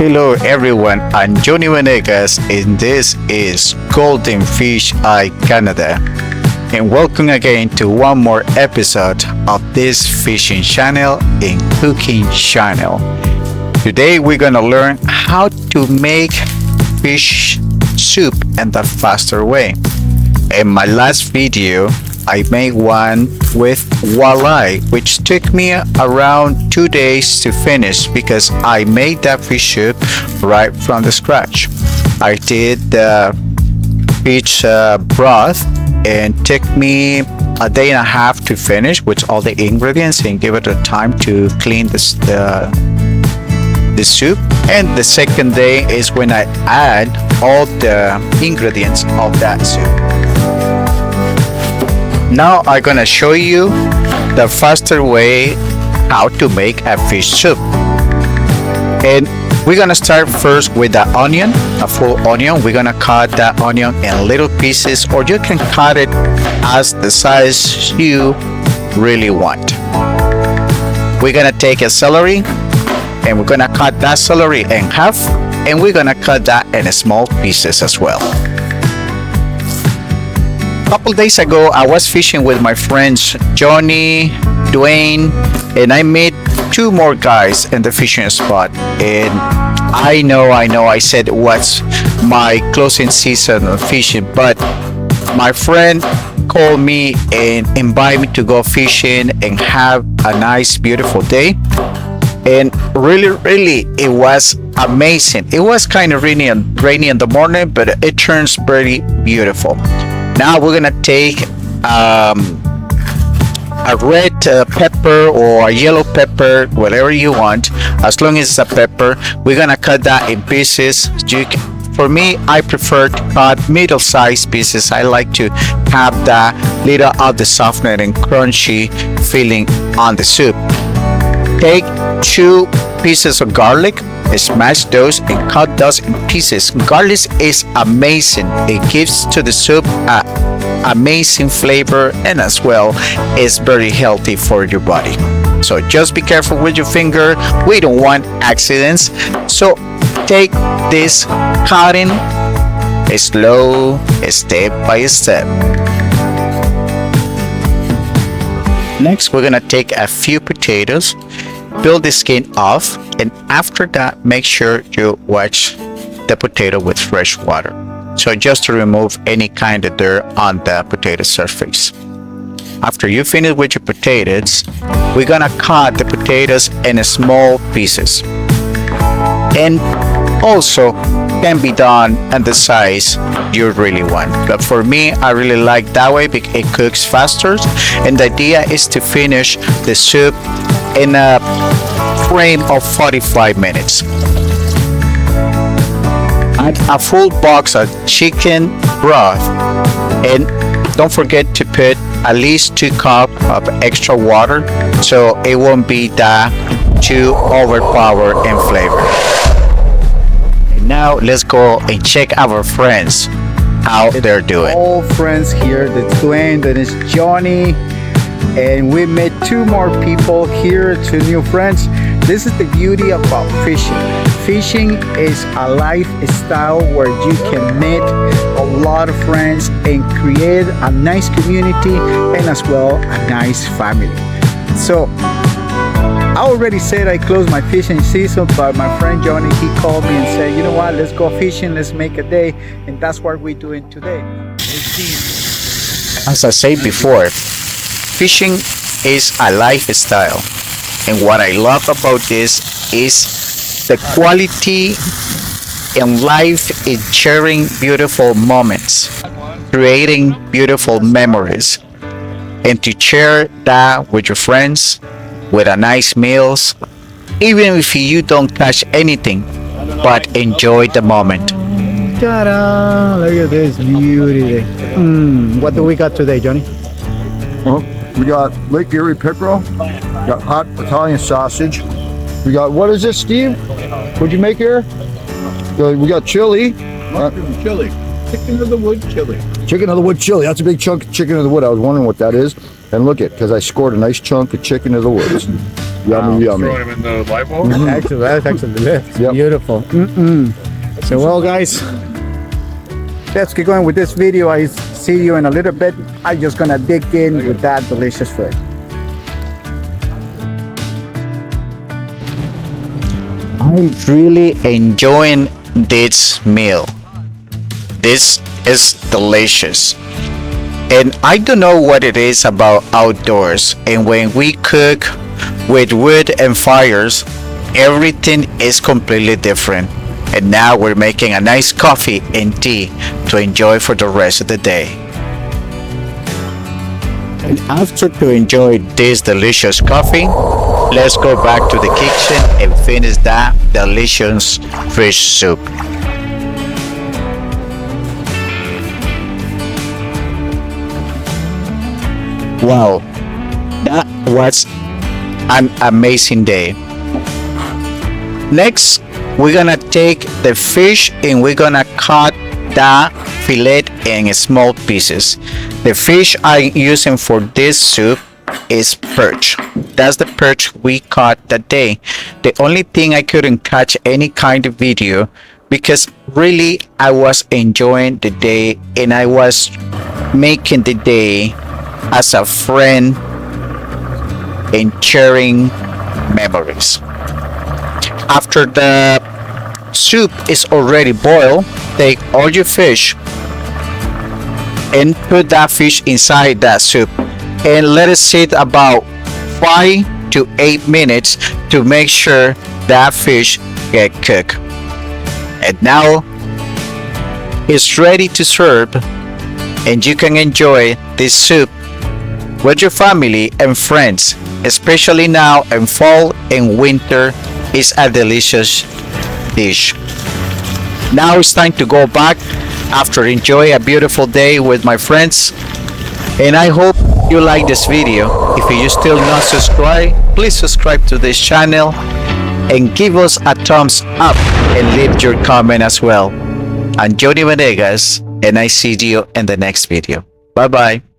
Hello everyone, I'm Johnny Venegas and this is Golden Fish Eye Canada. And welcome again to one more episode of this fishing channel and cooking channel. Today we're gonna learn how to make fish soup in the faster way. In my last video, I made one with walleye, which took me around 2 days to finish because I made that fish soup right from the scratch. I did the fish broth and took me a day and a half to finish with all the ingredients and give it a time to clean the soup. And the second day is when I add all the ingredients of that soup. Now I'm gonna show you the faster way how to make a fish soup. And we're gonna start first with the onion, a full onion. We're gonna cut that onion in little pieces, or you can cut it as the size you really want. We're gonna take a celery and we're gonna cut that celery in half, and we're gonna cut that in small pieces as well. A couple days ago, I was fishing with my friends Johnny, Dwayne, and I met two more guys in the fishing spot. And I know I said what's my closing season of fishing, but my friend called me and invited me to go fishing and have a nice, beautiful day. And really, it was amazing. It was kind of rainy in the morning, but it turns pretty beautiful. Now we're gonna take a red pepper or a yellow pepper, whatever you want, as long as it's a pepper. We're gonna cut that in pieces. For me, I prefer to cut middle-sized pieces. I like to have that little of the softness and crunchy feeling on the soup. Take 2 pieces of garlic, smash those and cut those in pieces. Garlic is amazing. It gives to the soup an amazing flavor, and as well is very healthy for your body. So just be careful with your finger. We don't want accidents. So take this cutting slow, step by step. Next, we're gonna take a few potatoes, peel the skin off, and after that make sure you wash the potato with fresh water, so just to remove any kind of dirt on the potato surface. After you finish with your potatoes, we're gonna cut the potatoes in small pieces, and also can be done in the size you really want, but for me I really like that way because it cooks faster, and the idea is to finish the soup in a frame of 45 minutes. Add a full box of chicken broth, and don't forget to put at least 2 cups of extra water so it won't be that too overpowered in flavor. And now let's go and check our friends how they're doing. All friends here, that's Dwayne, that is Johnny, and we met 2 more people here, 2 new friends. This is the beauty about fishing. Fishing is a lifestyle where you can meet a lot of friends and create a nice community, and as well a nice family. So I already said I closed my fishing season, but my friend Johnny, he called me and said, you know what, let's go fishing, let's make a day, and that's what we're doing today. As I said before, fishing is a lifestyle, and what I love about this is the quality in life in sharing beautiful moments, creating beautiful memories, and to share that with your friends with a nice meals, even if you don't catch anything, but enjoy the moment. Ta-da! Look at this beauty. What do we got today, Johnny? Well, we got Lake Erie pickerel, we got hot Italian sausage. We got, what is this, Steve? What'd you make here? We got chili. Chili. Chicken of the wood chili. Chicken of the wood chili. That's a big chunk of chicken of the wood. I was wondering what that is. And look it, because I scored a nice chunk of chicken of the woods. Yummy, yummy. Throwing him in the light bulb. Actually, that's actually it's Yep. beautiful. So, well, guys, let's get going with this video. I see you in a little bit. I'm just gonna dig in with that delicious food. I'm really enjoying this meal. This is delicious. And I don't know what it is about outdoors. And when we cook with wood and fires, everything is completely different. And now we're making a nice coffee and tea to enjoy for the rest of the day. And after to enjoy this delicious coffee, let's go back to the kitchen and finish that delicious fish soup. Wow, that was an amazing day. Next, we're gonna take the fish and we're gonna cut the fillet in small pieces. The fish I'm using for this soup is perch. That's the perch we caught that day. The only thing I couldn't catch any kind of video because really I was enjoying the day and I was making the day as a friend and sharing memories. After the soup is already boiled, take all your fish and put that fish inside that soup and let it sit about 5 to 8 minutes to make sure that fish get cooked. And now it's ready to serve and you can enjoy this soup with your family and friends, especially now in fall and winter. Is a delicious dish. Now it's time to go back after enjoy a beautiful day with my friends, and I hope you like this video. If you still not subscribed, please subscribe to this channel and give us a thumbs up and leave your comment as well. I'm Johnny Venegas and I see you in the next video. Bye bye.